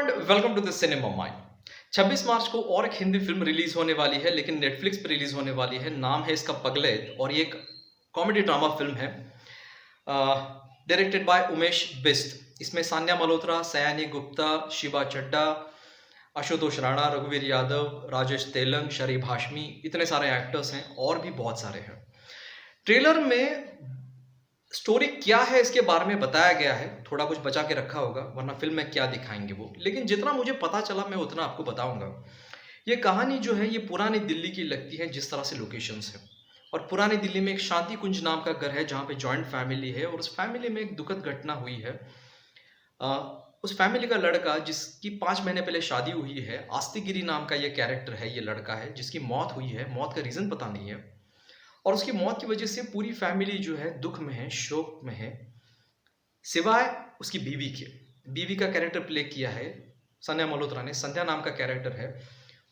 Everyone, welcome to the cinema mind. 26 मार्च को और एक हिंदी फिल्म रिलीज होने वाली है, लेकिन नेटफ्लिक्स पे रिलीज होने वाली है। नाम है इसका पगलेत और ये एक कॉमेडी ड्रामा फिल्म है डायरेक्टेड बाय उमेश बिस्ट। इसमें सान्या मल्होत्रा, सयानी गुप्ता, शिवा चड्डा, आशुतोष राणा, रघुवीर यादव, राजेश तेलंग, शरीफ हाशमी, इतने सारे एक्टर्स हैं और भी बहुत सारे हैं। ट्रेलर में स्टोरी क्या है इसके बारे में बताया गया है, थोड़ा कुछ बचा के रखा होगा, वरना फिल्म में क्या दिखाएंगे वो। लेकिन जितना मुझे पता चला मैं उतना आपको बताऊंगा। ये कहानी जो है ये पुरानी दिल्ली की लगती है, जिस तरह से लोकेशंस है। और पुरानी दिल्ली में एक शांति कुंज नाम का घर है जहाँ पे जॉइंट फैमिली है, और उस फैमिली में एक दुखद घटना हुई है। अ, उस फैमिली का लड़का जिसकी 5 महीने पहले शादी हुई है, आस्तिक गिरी नाम का ये कैरेक्टर है, ये लड़का है जिसकी मौत हुई है। मौत का रीज़न पता नहीं है, और उसकी मौत की वजह से पूरी फैमिली जो है दुख में है, शोक में है, सिवाय उसकी बीवी के। बीवी का कैरेक्टर प्ले किया है सन्या मल्होत्रा ने, संध्या नाम का कैरेक्टर है।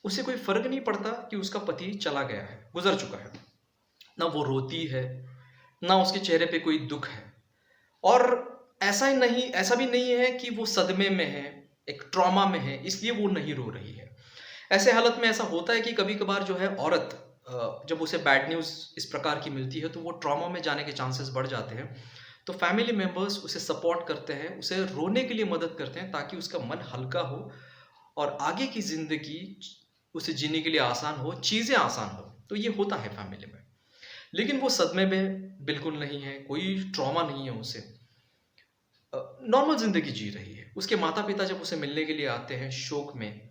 उसे कोई फर्क नहीं पड़ता कि उसका पति चला गया है, गुजर चुका है। ना वो रोती है, ना उसके चेहरे पे कोई दुख है। और ऐसा भी नहीं है कि वो सदमे में है, एक ट्रॉमा में है, इसलिए वो नहीं रो रही है। ऐसे हालत में ऐसा होता है कि कभी कभार जो है औरत जब उसे बैड न्यूज़ इस प्रकार की मिलती है तो वो ट्रॉमा में जाने के चांसेस बढ़ जाते हैं। तो फैमिली मेंबर्स उसे सपोर्ट करते हैं, उसे रोने के लिए मदद करते हैं, ताकि उसका मन हल्का हो और आगे की ज़िंदगी उसे जीने के लिए आसान हो, चीज़ें आसान हो। तो ये होता है फैमिली में। लेकिन वो सदमे में बिल्कुल नहीं है, कोई ट्रॉमा नहीं है उसे। नॉर्मल ज़िंदगी जी रही है। उसके माता-पिता जब उसे मिलने के लिए आते हैं शोक में,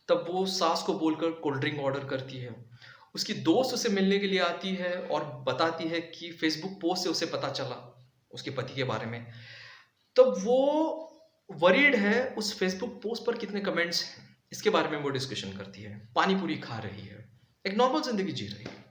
तब वो सास को बोलकर कोल्ड ड्रिंक ऑर्डर करती है। उसकी दोस्त उसे मिलने के लिए आती है और बताती है कि फ़ेसबुक पोस्ट से उसे पता चला उसके पति के बारे में। तब वो वरीड है उस फ़ेसबुक पोस्ट पर कितने कमेंट्स हैं, इसके बारे में वो डिस्कशन करती है। पानी पूरी खा रही है, एक नॉर्मल ज़िंदगी जी रही है।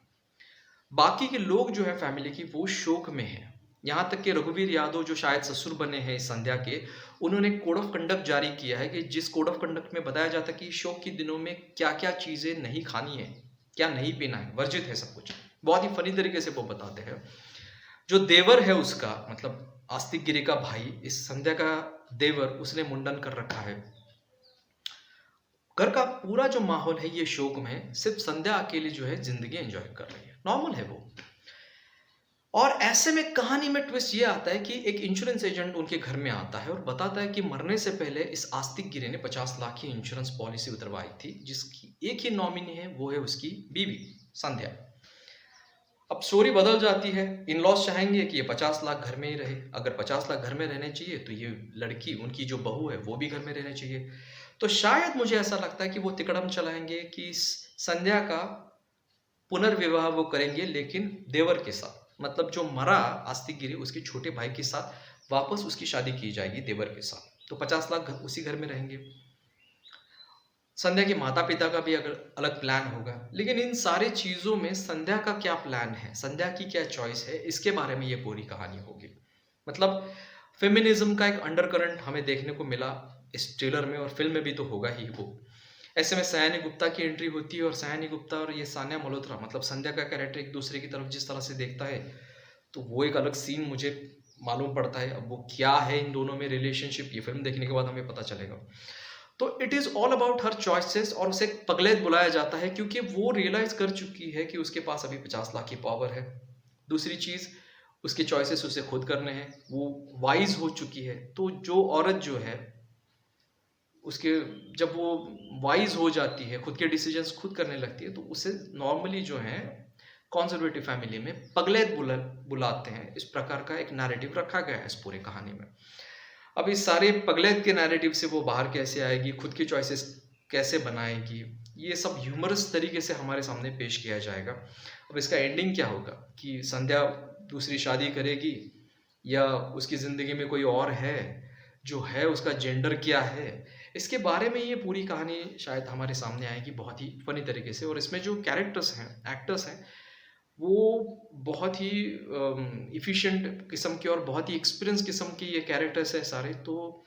बाकी के लोग जो है फैमिली की, वो शोक में हैं। यहाँ तक कि रघुवीर यादव जो शायद ससुर बने हैं इस संध्या के, उन्होंने कोड ऑफ कंडक्ट जारी किया है कि जिस कोड ऑफ कंडक्ट में बताया जाता है कि शोक के दिनों में क्या-क्या चीज़ें नहीं खानी है, क्या नहीं पीना है, वर्जित है सब कुछ। बहुत ही फ़नी तरीके से वो बताते हैं। जो देवर है उसका, मतलब आस्तिक गिरी का भाई, इस संध्या का देवर, उसने मुंडन कर रखा है। घर का पूरा जो माहौल है ये शोक में है, सिर्फ संध्या अकेली जो है ज़िंदगी एन्जॉय कर रही है। नॉर्मल है वो। और ऐसे में कहानी में ट्विस्ट ये आता है कि एक इंश्योरेंस एजेंट उनके घर में आता है और बताता है कि मरने से पहले इस आस्तिक गिरी ने 50 लाख की इंश्योरेंस पॉलिसी उतरवाई थी, जिसकी एक ही नॉमिनी है, वो है उसकी बीवी संध्या। अब स्टोरी बदल जाती है। इन लॉज चाहेंगे कि ये 50 लाख घर में ही रहे। अगर 50 लाख घर में रहने चाहिए तो ये लड़की, उनकी जो बहू है, वो भी घर में रहने चाहिए। तो शायद मुझे ऐसा लगता है कि वो तिकड़म चलाएंगे कि संध्या का पुनर्विवाह वो करेंगे, लेकिन देवर के साथ। मतलब जो मरा आस्तिक गिरी, उसके छोटे भाई के साथ वापस उसकी शादी की जाएगी देवर के साथ। तो 50 लाख उसी घर में रहेंगे। संध्या के माता पिता का भी अगर अलग प्लान होगा। लेकिन इन सारी चीज़ों में संध्या का क्या प्लान है, संध्या की क्या चॉइस है, इसके बारे में ये पूरी कहानी होगी। मतलब फेमिनिज्म का एक अंडरकरंट हमें देखने को मिला इस ट्रेलर में, और फिल्म में भी तो होगा ही वो। ऐसे में सयानी गुप्ता की एंट्री होती है, और सयानी गुप्ता और ये सान्या मल्होत्रा, मतलब संध्या का कैरेक्टर, एक दूसरे की तरफ जिस तरह से देखता है, तो वो एक अलग सीन मुझे मालूम पड़ता है। अब वो क्या है इन दोनों में रिलेशनशिप, ये फिल्म देखने के बाद हमें पता चलेगा। तो it is all about her choices, और उसे पगलेत बुलाया जाता है क्योंकि वो रियलाइज़ कर चुकी है कि उसके पास अभी 50 लाख की पावर है। दूसरी चीज़, उसके चॉइसेस उसे खुद करने हैं, वो वाइज़ हो चुकी है। तो जो औरत जो है, उसके जब वो वाइज़ हो जाती है, खुद के डिसीजंस खुद करने लगती है, तो उसे नॉर्मली जो है कंजर्वेटिव फैमिली में पगलेत बुलाते हैं। इस प्रकार का एक नैरेटिव रखा गया है इस पूरी कहानी में। अब इस सारे पगलेत के नैरेटिव से वो बाहर कैसे आएगी, खुद की चॉइसेस कैसे बनाएगी, ये सब ह्यूमरस तरीके से हमारे सामने पेश किया जाएगा। अब इसका एंडिंग क्या होगा, कि संध्या दूसरी शादी करेगी या उसकी ज़िंदगी में कोई और है, जो है उसका जेंडर क्या है, इसके बारे में ये पूरी कहानी शायद हमारे सामने आएगी बहुत ही फ़नी तरीके से। और इसमें जो कैरेक्टर्स हैं, एक्टर्स हैं, वो बहुत ही एफिशिएंट किस्म के और बहुत ही एक्सपीरियंस किस्म के ये कैरेक्टर्स हैं सारे। तो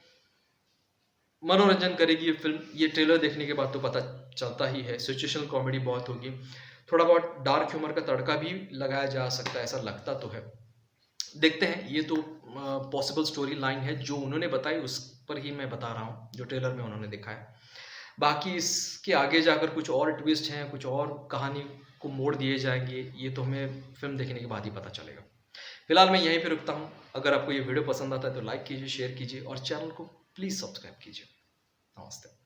मनोरंजन करेगी ये फिल्म। ये ट्रेलर देखने के बाद तो पता चलता ही है। सिचुएशनल कॉमेडी बहुत होगी, थोड़ा बहुत डार्क ह्यूमर का तड़का भी लगाया जा सकता है, ऐसा लगता तो है। देखते हैं, ये तो पॉसिबल स्टोरी लाइन है जो उन्होंने बताई, उस पर ही मैं बता रहा हूँ, जो ट्रेलर में उन्होंने दिखाया। बाकी इसके आगे जाकर कुछ और ट्विस्ट हैं, कुछ और कहानी को मोड़ दिए जाएँगे, ये तो हमें फ़िल्म देखने के बाद ही पता चलेगा। फिलहाल मैं यहीं पे रुकता हूँ। अगर आपको ये वीडियो पसंद आता है तो लाइक कीजिए, शेयर कीजिए और चैनल को प्लीज़ सब्सक्राइब कीजिए। नमस्ते।